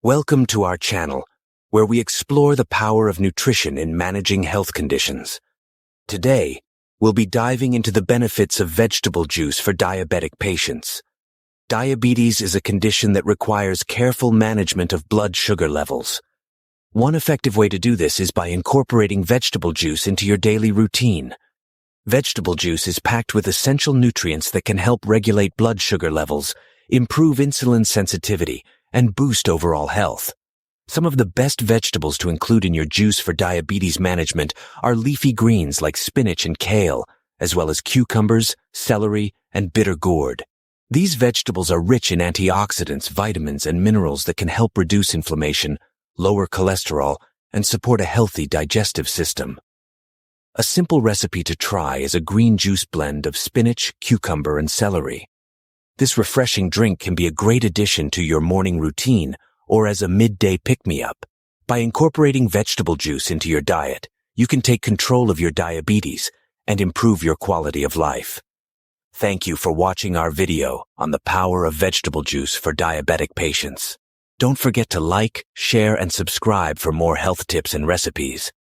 Welcome to our channel, where we explore the power of nutrition in managing health conditions. Today, we'll be diving into the benefits of vegetable juice for diabetic patients. Diabetes is a condition that requires careful management of blood sugar levels. One effective way to do this is by incorporating vegetable juice into your daily routine. Vegetable juice is packed with essential nutrients that can help regulate blood sugar levels, improve insulin sensitivity, and boost overall health. Some of the best vegetables to include in your juice for diabetes management are leafy greens like spinach and kale, as well as cucumbers, celery, and bitter gourd. These vegetables are rich in antioxidants, vitamins, and minerals that can help reduce inflammation, lower cholesterol, and support a healthy digestive system. A simple recipe to try is a green juice blend of spinach, cucumber, and celery. This refreshing drink can be a great addition to your morning routine or as a midday pick-me-up. By incorporating vegetable juice into your diet, you can take control of your diabetes and improve your quality of life. Thank you for watching our video on the power of vegetable juice for diabetic patients. Don't forget to like, share, and subscribe for more health tips and recipes.